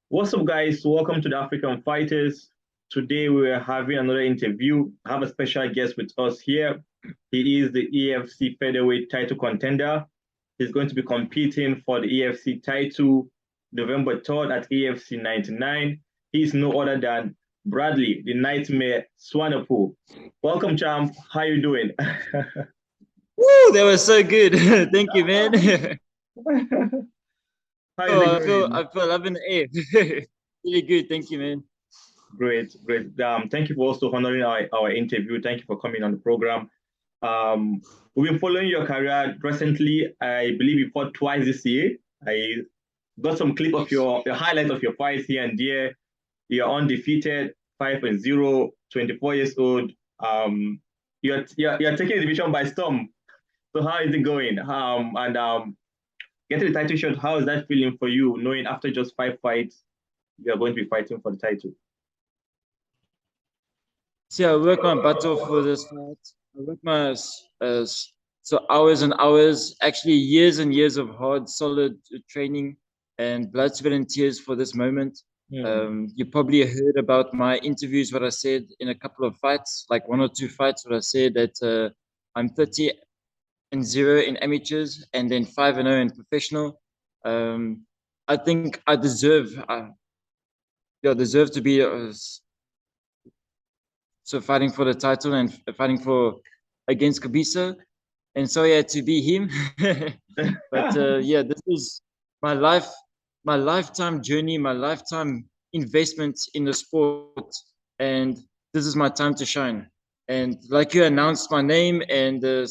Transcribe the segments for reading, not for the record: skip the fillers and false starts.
What's up, guys? Welcome to the African Fighters. Today we are having another interview. I have a special guest with us here. He is the EFC featherweight title contender. He's going to be competing for the EFC title November 3rd at EFC 99. He's no other than Bradley, the Nightmare Swanepoel. Welcome, champ. How you doing? Woo, that was so good. Thank you, man. How is it Oh, going? I feel up in the air. Really good. Thank you, man. Great, great. Thank you for also honoring our interview. Thank you for coming on the program. Um, we've been following your career recently. I believe you fought twice this year. I got some clip of Yes. your highlights of your fights here and there. You're undefeated, 5-0, 24 years old. You're taking the division by storm. So how is it going? Getting the title shot, how is that feeling for you, knowing after just five fights, you're going to be fighting for the title? See, I work my butt off for this fight. I work my so hours and hours, actually years and years of hard, solid training and blood, sweat, and tears for this moment. Hmm. You probably heard about my interviews, what I said in a couple of fights, like one or two fights, what I said that I'm 30-0 in amateurs and then 5-0 in professional. Um, I think I deserve to be so fighting for the title and fighting for against Kabisa, and so yeah, to be him. But yeah, this is my life, my lifetime journey, my lifetime investment in the sport, and this is my time to shine. And like you announced my name and the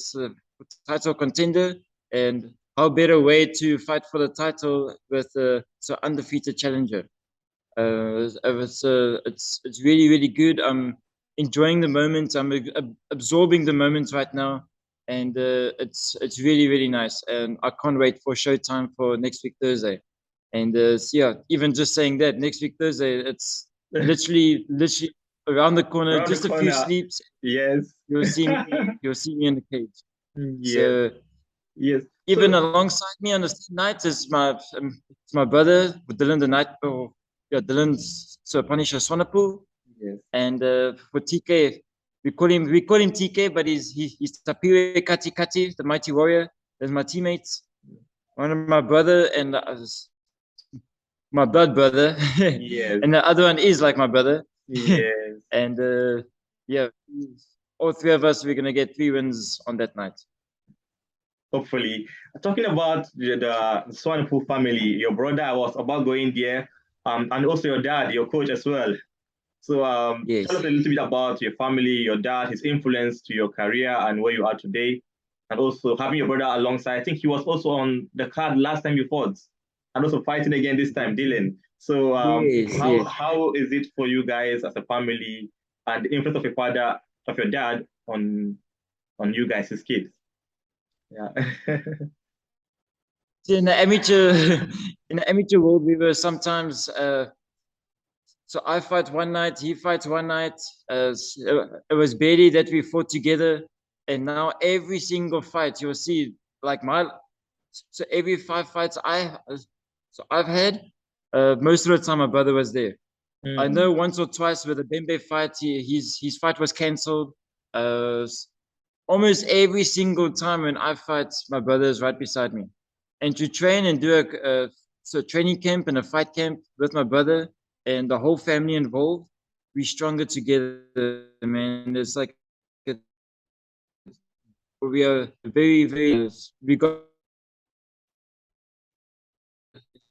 title contender, and how better way to fight for the title with so undefeated challenger. It's really good. I'm enjoying the moment. I'm absorbing the moment right now, and it's really nice. And I can't wait for showtime for next week Thursday. And so yeah, even just saying that next week Thursday, it's literally around the corner. Around the Just a few corner. sleeps, Yes. you'll see me in the cage. Yes. So Yes. even So alongside me on the same night is my brother Dylan the night. Oh, yeah, Dylan's so Punisher Swanepoel. yes. And for TK, we call him TK, but he's Tapire Kati Kati, the mighty warrior. There's my teammates, one of my brother and my blood brother, Yes. and the other one is like my brother. Yes. And yeah, all three of us we're gonna get 3 wins on that night. Hopefully. Talking about the Swanepoel family, your brother was about going there, and also your dad, your coach as well. So tell us Yes. a little bit about your family, your dad, his influence to your career and where you are today, and also having your brother alongside. I think he was also on the card last time you fought, and also fighting again this time, Dylan. So Yes, yes. how is it for you guys as a family and the influence of your father, of your dad on you guys as kids? Yeah. In the amateur, in the amateur world, we were sometimes so I fight one night, he fights one night. It was barely that we fought together, and now every single fight you'll see, like so every 5 fights I've had, most of the time my brother was there. I Mm. know once or twice with the Bembe fight, his fight was cancelled. Uh, Almost every single time when I fight, my brother is right beside me. And to train and do a training camp and a fight camp with my brother and the whole family involved, we stronger together, man. It's like we are very we got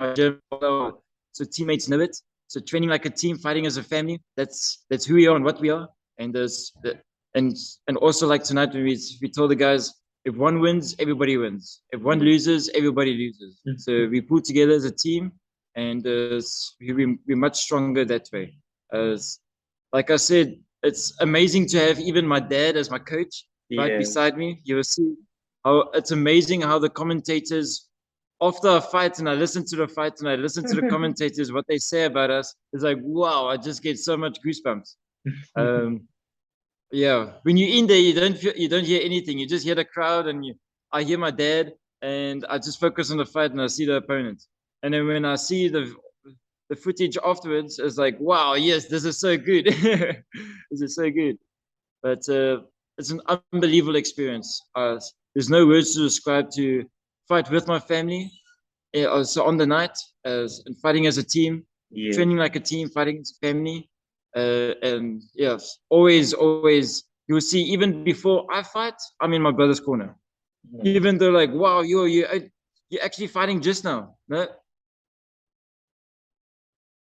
our gym, so teammates know it. So training like a team, fighting as a family. That's who we are and what we are. And and and also like tonight when we told the guys, if one wins, everybody wins. If one Mm. loses, everybody loses. So we pull together as a team, and we're much stronger that way. As like I said, it's amazing to have even my dad as my coach right Yes. beside me. You will see how it's amazing how the commentators after a fight and I listen to the fight and I listen to the commentators what they say about us. It's like wow, I just get so much goosebumps. Um, yeah, when you're in there, you don't hear anything. You just hear the crowd, and I hear my dad, and I just focus on the fight, and I see the opponent. And then when I see the footage afterwards is like, wow, yes, this is so good. This is so good. But it's an unbelievable experience. There's no words to describe to fight with my family. So on the night, fighting as a team, training like a team, fighting as a family. And yes, always, you'll see, even before I fight, I'm in my brother's corner. Even though, like, wow, you're actually fighting just now. No,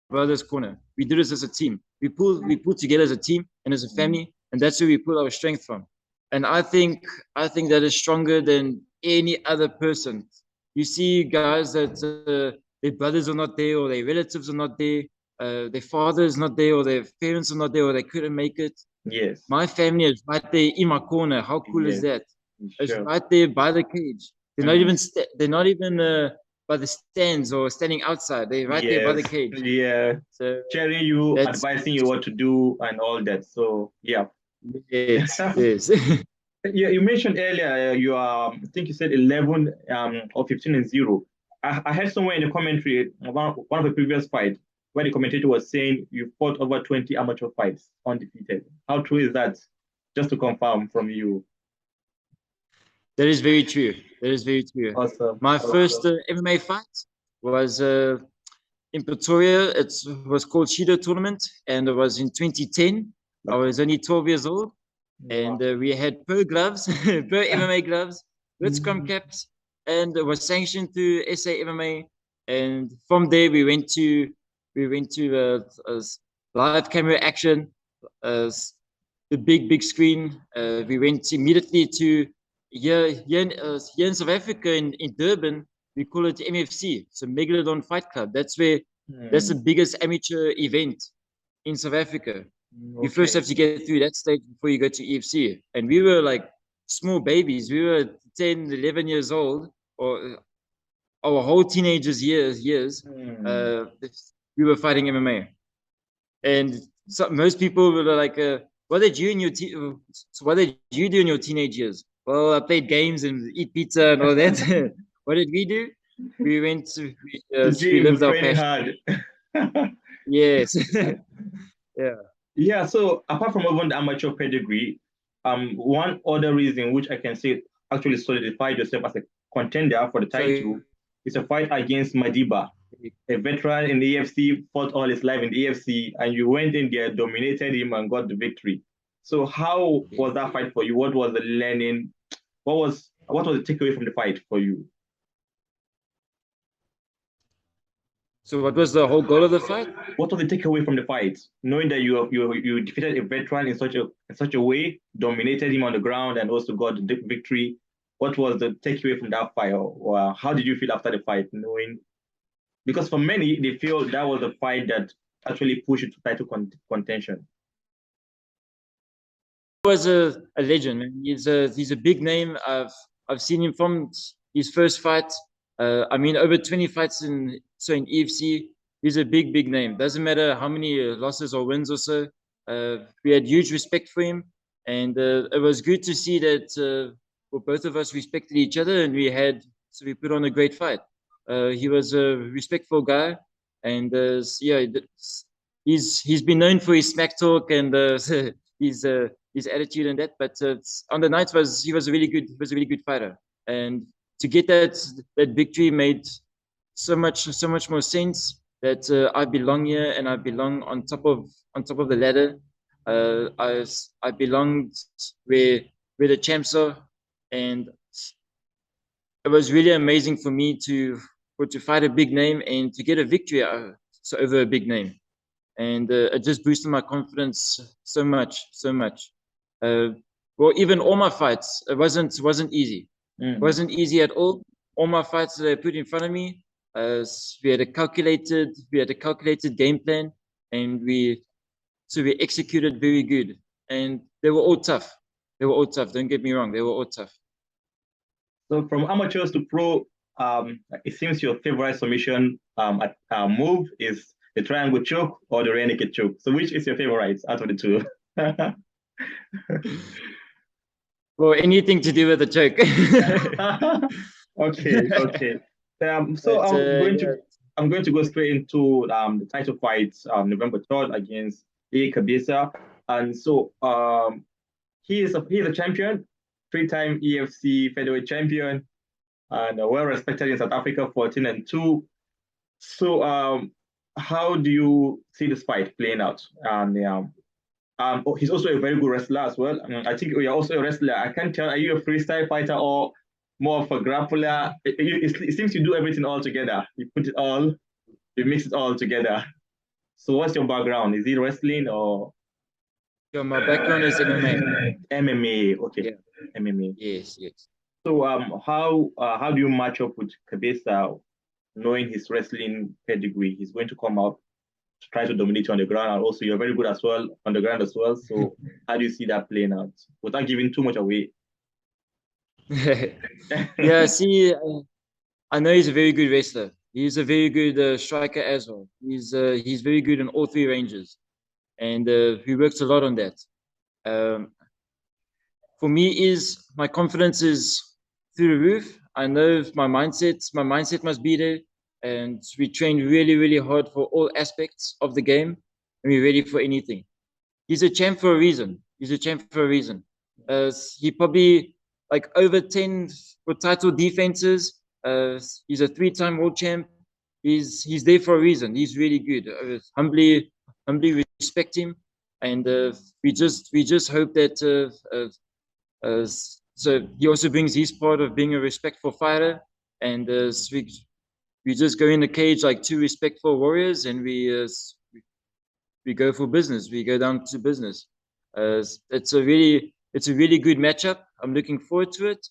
brother's corner. We do this as a team. We pull together as a team and as a family, and that's where we pull our strength from. And I think that is stronger than any other person. You see guys that their brothers are not there, or their relatives are not there, their father is not there, or their parents are not there, or they couldn't make it. Yes. My family is right there in my corner. How cool is that? It's right there by the cage. They're not even by the stands or standing outside. They're right there by the cage. Yeah. So cheering you, advising you what to do and all that. So yeah. Yes. Yes. Yeah, you mentioned earlier you are, I think you said 11 or 15-0. I heard somewhere in the commentary one of the previous fights where the commentator was saying you fought over 20 amateur fights undefeated. How true is that? Just to confirm from you. That is very true. That is very true. Awesome. My first MMA fight was in Pretoria. It was called Shido Tournament, and it was in 2010. I was only 12 years old, and we had pro gloves, pro MMA gloves, with scrum caps, and it was sanctioned through SA MMA. And from there, we went to live camera action, the big screen. We went immediately to here in South Africa, in Durban, we call it MFC, so Megalodon Fight Club. That's that's the biggest amateur event in South Africa. You first have to get through that stage before you go to EFC. And we were like small babies. We were 10, 11 years old, or our whole teenagers years. We were fighting MMA. And so most people were like, what did you do in your teenage years? Well, I played games and eat pizza and all that. What did we do? We went to we lived our passion. Hard. Yes. Yeah. Yeah. So apart from even the amateur pedigree, one other reason which I can say actually solidified yourself as a contender for the title is a fight against Madiba, a veteran in the EFC, fought all his life in the EFC, and you went in there, dominated him, and got the victory. So how was that fight for you? What was the learning? What was the takeaway from the fight for you? So what was the whole goal of the fight? What was the takeaway from the fight? Knowing that you defeated a veteran in such a way, dominated him on the ground, and also got the victory. What was the takeaway from that fight? Or how did you feel after the fight? Because for many, they feel that was the fight that actually pushed you to title contention. He was a legend. He's a big name. I've seen him from his first fight. I mean, over 20 fights in EFC. He's a big name. Doesn't matter how many losses or wins or so. We had huge respect for him, and it was good to see that both of us respected each other, and we put on a great fight. He was a respectful guy, and he's been known for his smack talk and his attitude and that. But on the night he was a really good fighter, and to get that victory made so much more sense that I belong here and I belong on top of the ladder. I belonged where the champs are, and it was really amazing for me to fight a big name and to get a victory over a big name, and it just boosted my confidence so much. Well, even all my fights, it wasn't easy. It wasn't easy at all. All my fights that I put in front of me, we had a calculated game plan, and we executed very good, and they were all tough. Don't get me wrong, they were all tough. So from amateurs to pro, it seems your favorite submission move is the triangle choke or the rear naked choke. So which is your favorite out of the two? Well, anything to do with the choke. Okay. So I'm going to go straight into the title fight November 3rd against Igeu Kabesa. And so he's a champion, three-time EFC featherweight champion, and well respected in South Africa, 14-2. So how do you see this fight playing out? And he's also a very good wrestler as well. I think you're also a wrestler. I can't tell, are you a freestyle fighter or more of a grappler? It seems you do everything all together. You put it all, you mix it all together. So what's your background? Is it wrestling or? Yeah, my background is MMA. MMA, okay. Yeah. MMA. Yes, yes. So how do you match up with Kabesa, knowing his wrestling pedigree? He's going to come out to try to dominate you on the ground, and also you're very good as well on the ground as well. So how do you see that playing out without giving too much away? Yeah, see, I know he's a very good wrestler. He's a very good striker as well. He's very good in all three ranges, and he works a lot on that. For me, is my confidence is through the roof. I know my mindset must be there, and we train really, really hard for all aspects of the game, and we're ready for anything. He's a champ for a reason. He's a champ for a reason. He probably like over 10 for title defenses. He's a three-time world champ. He's there for a reason. He's really good. Humbly respect him, and we just hope that so he also brings his part of being a respectful fighter, and we just go in the cage like two respectful warriors, and we go for business. We go down to business. It's a really good matchup. I'm looking forward to it.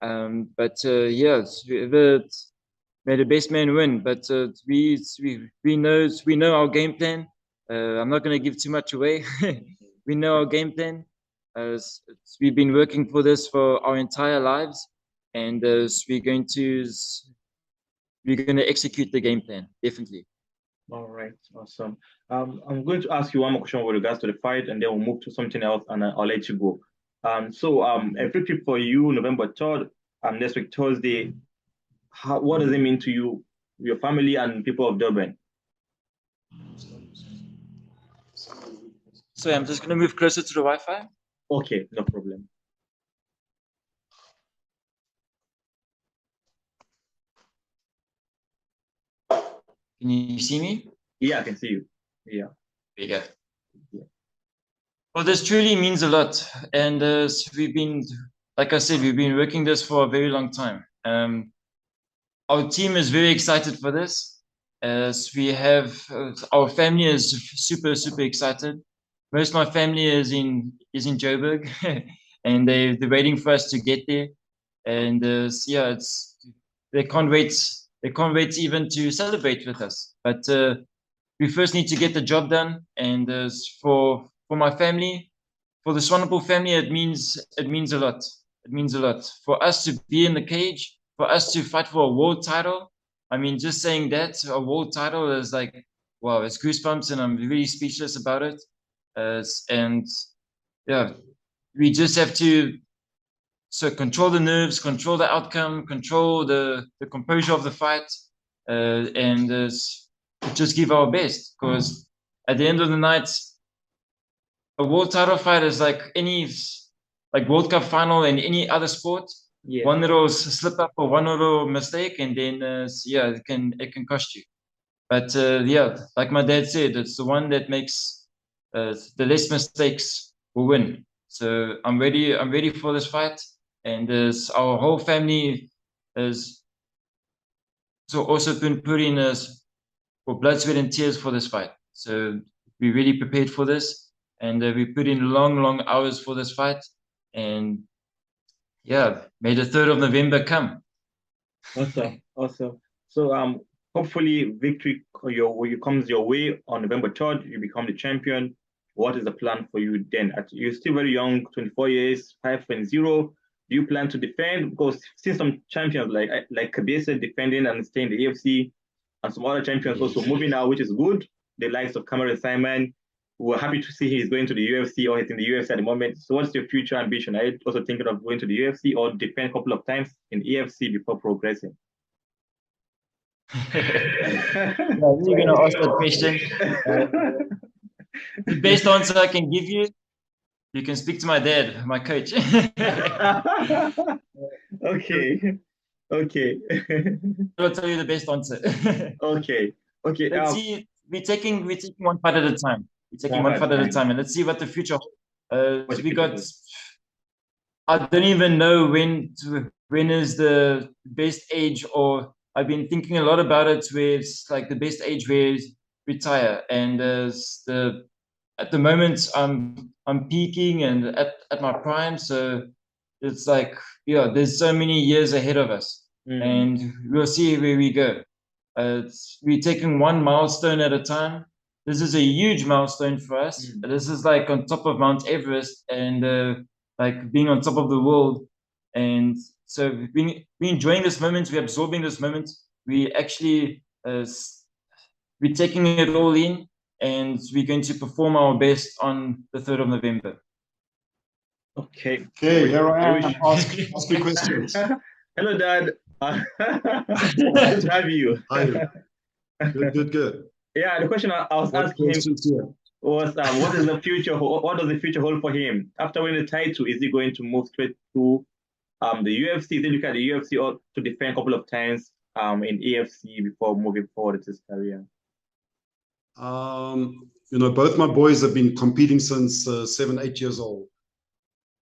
But yeah, may the best man win. But we know our game plan. I'm not going to give too much away. We know our game plan. We've been working for this for our entire lives, and we're going to execute the game plan definitely. All right, awesome. I'm going to ask you one more question with regards to the fight, and then we'll move to something else, and I'll let you go. So every trip for you, November 3rd, next week Thursday. What does it mean to you, your family, and people of Durban? So I'm just going to move closer to the Wi-Fi. Okay, no problem. Can you see me? Yeah, I can see you. Yeah. Yeah. Well, this truly means a lot, and we've been, like I said, we've been working this for a very long time. Our team is very excited for this. We have our family is super excited. Most of my family is in Joburg, and they're waiting for us to get there. And yeah, they can't wait. They can't wait even to celebrate with us. But we first need to get the job done. And for my family, for the Swanepoel family, it means a lot. It means a lot for us to be in the cage, for us to fight for a world title. I mean, just saying that a world title is like, wow, it's goosebumps, and I'm really speechless about it. And yeah, we just have to control the nerves, control the outcome, control the composure of the fight, and just give our best. Because at the end of the night, a world title fight is like any World Cup final in any other sport. Yeah. One little slip up or one little mistake, and then yeah, it can cost you. But yeah, like my dad said, it's the one that makes the less mistakes will win. So I'm ready for this fight, and our whole family is so also been putting us for blood, sweat, and tears for this fight. So we really prepared for this, and we put in long hours for this fight, and yeah, may the 3rd of November come. Awesome. So hopefully victory comes your way on November 3rd. You become the champion. What is the plan for you then? You're still very young, 24 years, 5-0. Do you plan to defend? Because since some champions like Kabesa defending and staying in the EFC, and some other champions also moving out, which is good. The likes of Cameron Simon, we're happy to see he's going to the UFC, or he's in the UFC at the moment. So what's your future ambition? Are you also thinking of going to the UFC or defend a couple of times in EFC before progressing? Yeah, you're gonna ask that question. The best answer I can give you, you can speak to my dad, my coach. Okay. Okay. I'll tell you the best answer. Okay. Okay. Let's see. We're taking one fight at a time. We're taking one fight at a time, and let's see what the future holds. What the We future got. holds. I don't even know when is the best age, or I've been thinking a lot about it. Where it's like the best age where retire, and the at the moment I'm peaking and at my prime, so it's like, yeah, there's so many years ahead of us, and we'll see where we go. We're taking one milestone at a time. This is a huge milestone for us. This is like on top of Mount Everest, and like being on top of the world. And so we're enjoying this moment. We're absorbing this moment. We actually we're taking it all in, and we're going to perform our best on the 3rd of November. Okay. Okay, here I am. Ask me questions. Hello, Dad. Good to have you. Hi. Good. Yeah, the question I was asking him was, what is the future? What does the future hold for him after winning the title? Is he going to move straight to the UFC? Is he look at the UFC or to defend a couple of times in EFC before moving forward with his career? Both my boys have been competing since 7, 8 years old.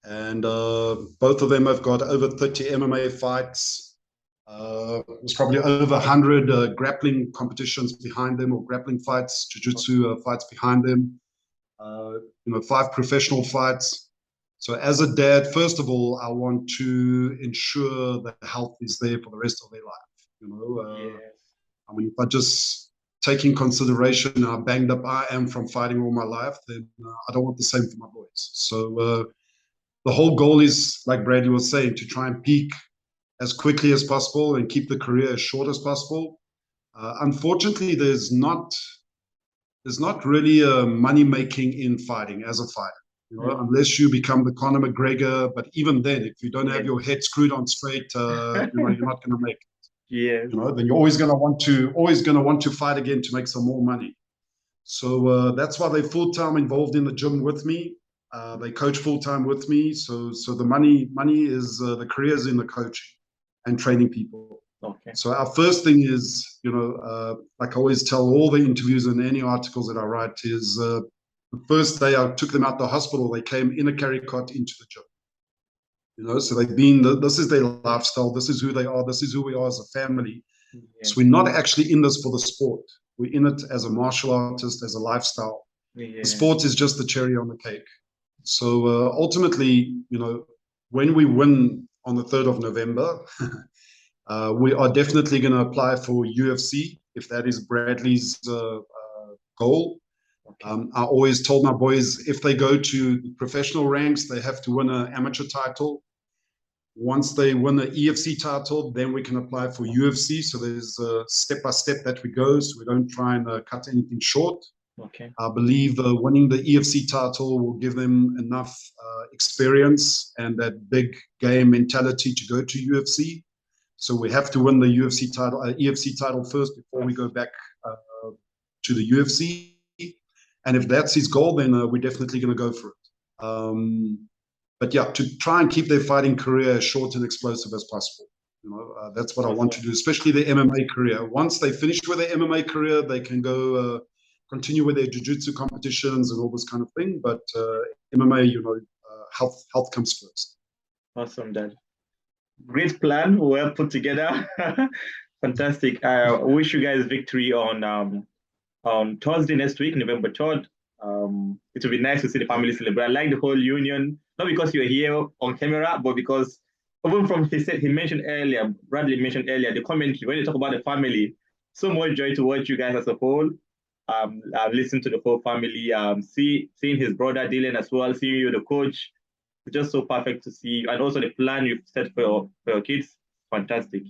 And both of them have got over 30 MMA fights. There's probably over 100 grappling competitions behind them, or grappling fights, jiu-jitsu fights behind them. 5 professional fights. So as a dad, first of all, I want to ensure that health is there for the rest of their life. Yes. I mean, if I just take in consideration how banged up I am from fighting all my life, then I don't want the same for my boys. So the whole goal is, like Bradley was saying, to try and peak as quickly as possible and keep the career as short as possible. Unfortunately, there's not really money making in fighting as a fighter, unless you become the Conor McGregor. But even then, if you don't have your head screwed on straight, you're not going to make it. Yeah. Then you're always going to want to fight again to make some more money. So that's why they're full time involved in the gym with me. They coach full time with me. So the money is the career is in the coaching and training people. Okay. So our first thing is, like I always tell all the interviews and any articles that I write, is the first day I took them out the hospital, they came in a carry cot into the gym. So they've been, this is their lifestyle, this is who they are, this is who we are as a family. Yeah. So we're not actually in this for the sport. We're in it as a martial artist, as a lifestyle. Yeah. The sport is just the cherry on the cake. So ultimately, when we win on the 3rd of November, we are definitely going to apply for UFC, if that is Bradley's goal. Okay. I always told my boys, if they go to the professional ranks, they have to win an amateur title. Once they win an EFC title, then we can apply for UFC. So there's a step-by-step that we go, so we don't try and cut anything short. Okay. I believe winning the EFC title will give them enough experience and that big game mentality to go to UFC. So we have to win the UFC title, EFC title first before we go back to the UFC. And if that's his goal, then we're definitely going to go for it. But yeah, to try and keep their fighting career as short and explosive as possible. That's what I want to do, especially their MMA career. Once they finish with their MMA career, they can go continue with their jiu-jitsu competitions and all this kind of thing. But MMA, health comes first. Awesome, Dad. Great plan, well put together. Fantastic. I wish you guys victory on Thursday next week, November 3rd. It will be nice to see the family celebrate. I like the whole union, not because you're here on camera, but because even from he mentioned earlier, Bradley mentioned earlier, the commentary, when you talk about the family, so much joy to watch you guys as a whole. I've listened to the whole family, seeing his brother Dylan as well, seeing you, the coach. It's just so perfect to see you. And also the plan you've set for your kids, fantastic.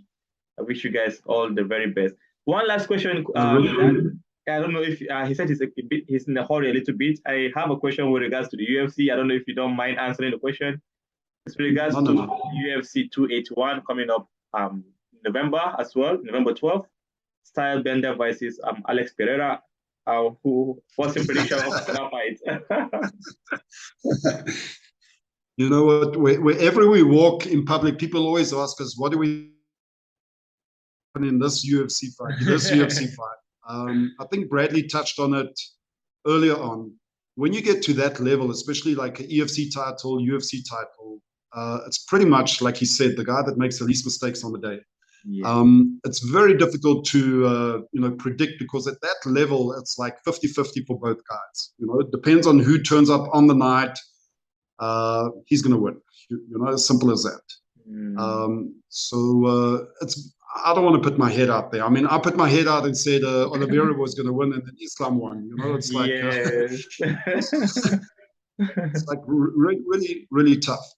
I wish you guys all the very best. One last question. I don't know if he said he's in a hurry a little bit. I have a question with regards to the UFC. I don't know if you don't mind answering the question. It's with regards to UFC 281 coming up November as well, November 12th. Style Bender versus Alex Pereira. What's your prediction of that fight? You know what? Wherever we walk in public, people always ask us, "What do we in this UFC fight?" I think Bradley touched on it earlier on. When you get to that level, especially like an EFC title, UFC title, it's pretty much like he said, the guy that makes the least mistakes on the day. Yeah. It's very difficult to predict, because at that level it's like 50-50 for both guys. It depends on who turns up on the night. He's going to win. As simple as that. It's. I don't want to put my head out there. I mean, I put my head out and said Oliveira was going to win, and then Islam won. It's like it's like really, really tough.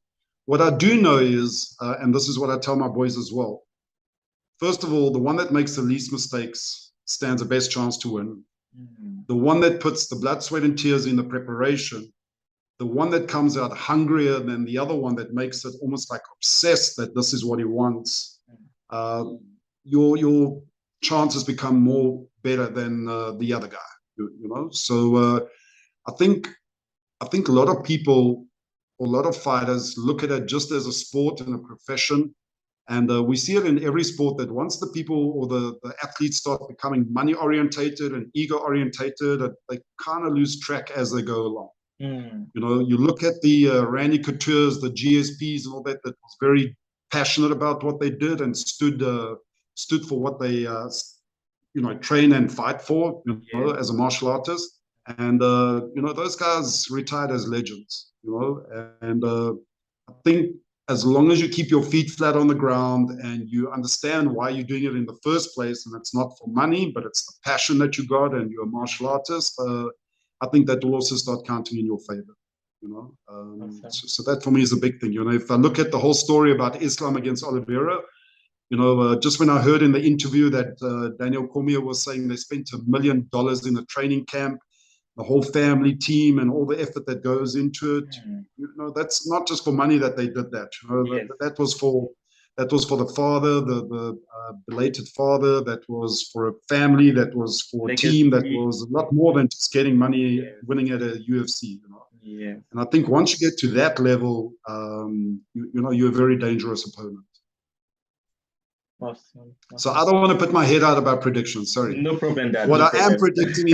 What I do know is, and this is what I tell my boys as well. First of all, the one that makes the least mistakes stands the best chance to win. The one that puts the blood, sweat, and tears in the preparation, the one that comes out hungrier than the other one that makes it almost like obsessed that this is what he wants. Your chances become more better than the other guy. So I think a lot of people, a lot of fighters look at it just as a sport and a profession, and we see it in every sport that once the people or the athletes start becoming money orientated and ego orientated, they kind of lose track as they go along. You look at the Randy Couture's, the GSPs and all that was very passionate about what they did and stood for what they train and fight for, as a martial artist. And those guys retired as legends. And I think as long as you keep your feet flat on the ground and you understand why you're doing it in the first place, and it's not for money, but it's the passion that you got and you're a martial artist, I think that will also start counting in your favor. So that for me is a big thing. If I look at the whole story about Islam against Oliveira, just when I heard in the interview that Daniel Cormier was saying they spent $1 million in a training camp, the whole family team and all the effort that goes into it, that's not just for money that they did that. That was for the father, the belated father. That was for a family. That was for a team. That was a lot more than just getting money, winning at a UFC. And I think once you get to that level, you're a very dangerous opponent. Awesome. So I don't want to put my head out about predictions. Sorry. No problem, Dad. What I am predicting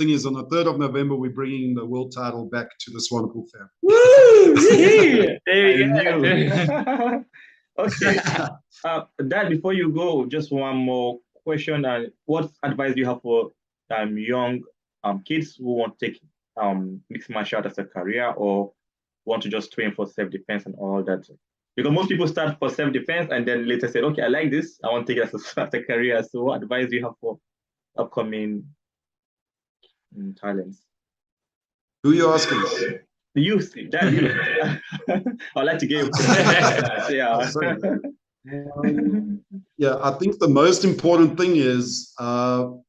is on the 3rd of November, we're bringing the world title back to the Swanepoel family. Woo! There you go. Okay. Dad, before you go, just one more question. What advice do you have for young kids who want to take mixed martial art as a career, or want to just train for self-defense and all that? Because most people start for self-defense and then later say, okay, I like this, I want to take it as a career. So what advice do you have for upcoming talents? Who are you asking? You, Dad, you. I'd like to give Yeah, I think the most important thing is, and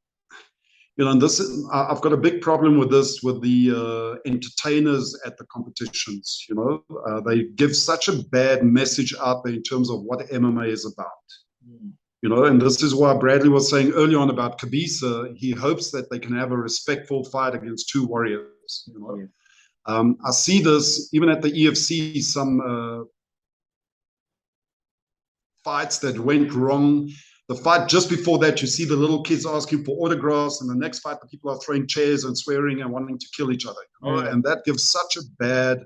this is, I've got a big problem with this, with the entertainers at the competitions. They give such a bad message out there in terms of what MMA is about. And this is why Bradley was saying early on about Kabesa. He hopes that they can have a respectful fight against two warriors. I see this even at the EFC, some fights that went wrong. The fight just before that, you see the little kids asking for autographs, and the next fight, the people are throwing chairs and swearing and wanting to kill each other. And that gives such a bad,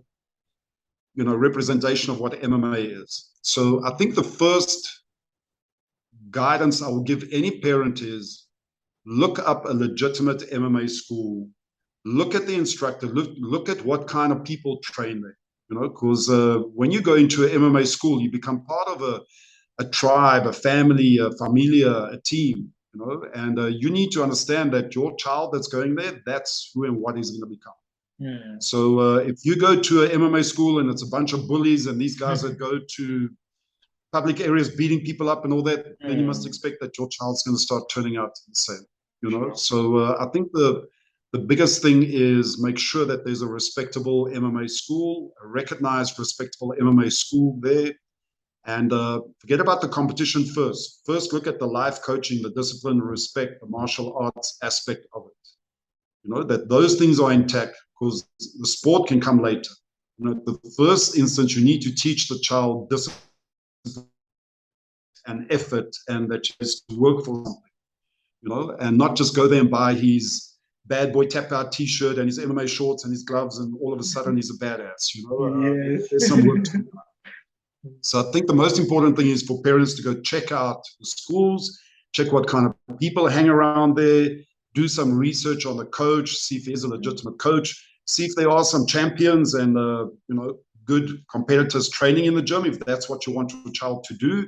representation of what MMA is. So I think the first guidance I will give any parent is look up a legitimate MMA school, look at the instructor, look at what kind of people train there, because when you go into an MMA school, you become part of a tribe, a family, a familia, a team, and you need to understand that your child that's going there, that's who and what he's going to become. So if you go to an MMA school and it's a bunch of bullies and these guys that go to public areas beating people up and all that, then you must expect that your child's going to start turning out the same, So I think the biggest thing is make sure that there's a respectable MMA school, a recognized respectable MMA school there. And forget about the competition first. First, look at the life coaching, the discipline, respect, the martial arts aspect of it. You know, that those things are intact, because the sport can come later. You know, the first instance, you need to teach the child discipline and effort, and that he has to work for something, you know, and not just go there and buy his bad boy tap out t-shirt and his MMA shorts and his gloves, and all of a sudden he's a badass, you know. Yes. There's some work to be done. So I think the most important thing is for parents to go check out the schools, check what kind of people hang around there, do some research on the coach, see if he's a legitimate coach, see if there are some champions and you know, good competitors training in the gym, if that's what you want your child to do.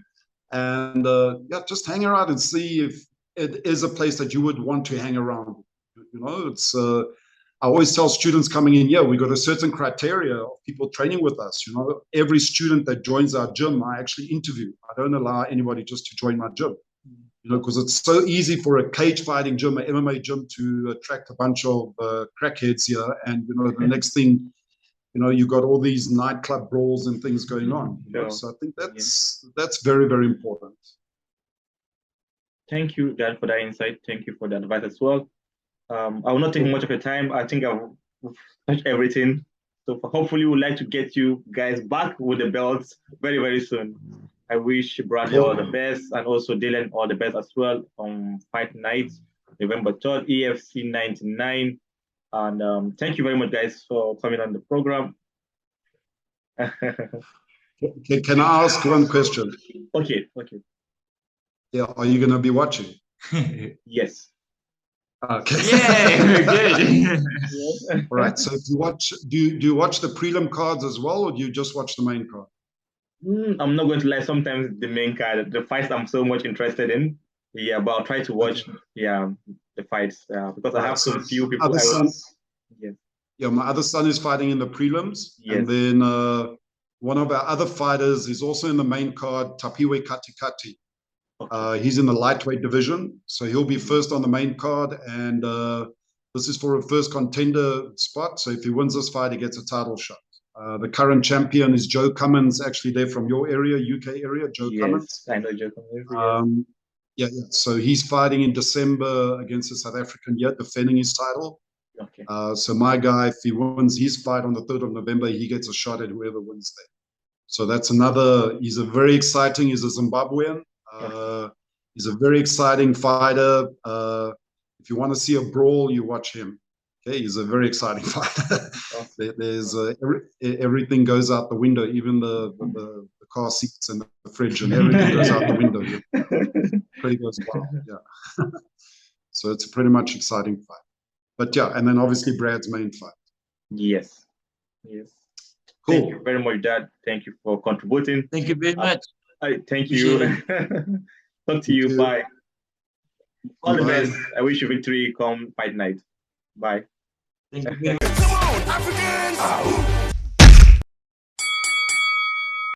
And yeah, just hang around and see if it is a place that you would want to hang around. You know, it's I always tell students coming in, yeah, we got a certain criteria of people training with us. You know, every student that joins our gym, I actually interview. I don't allow anybody just to join my gym. You know, because it's so easy for a cage fighting gym, an MMA gym, to attract a bunch of crackheads here. And, you know, the next thing, you know, you've got all these nightclub brawls and things going on. You know? So I think that's very, very important. Thank you, Dan, for that insight. Thank you for the advice as well. I will not take much of your time. I think I've touched everything. So hopefully we'd like to get you guys back with the belts very, very soon. I wish Bradley all the best, and also Dylan all the best as well on Fight Night, November 3rd, EFC 99. And thank you very much, guys, for coming on the program. Can I ask one question? Okay. Yeah, are you going to be watching? Yes. Okay. Yeah, good. All right. So if you watch, do you watch the prelim cards as well, or do you just watch the main card? I'm not going to lie. Sometimes the main card, the fights I'm so much interested in, yeah, but I'll try to watch, the fights because I have so few people. Yeah, my other son is fighting in the prelims, and then one of our other fighters is also in the main card, Tapiwe Katikati. Okay. He's in the lightweight division, so he'll be first on the main card, and this is for a first contender spot. So if he wins this fight, he gets a title shot. The current champion is Igeu Kabesa, actually there from your area, UK area, Igeu Kabesa. I know Igeu Kabesa. Yeah. So he's fighting in December against a South African yet, defending his title. Okay. So my guy, if he wins his fight on the 3rd of November, he gets a shot at whoever wins there. So that's another, he's a Zimbabwean. He's a very exciting fighter. If you want to see a brawl, you watch him. Okay, he's a very exciting fighter. There's everything goes out the window, even the car seats and the fridge and everything goes out the window. Pretty goes well. Yeah. So it's a pretty much exciting fight. But yeah, and then obviously Brad's main fight. Yes. Cool. Thank you very much, Dad. Thank you for contributing. Thank you very much. Thank you. Talk to you. Bye. All the best. I wish you victory come Fight Night. Bye. Thank you very much. Come on, Africans!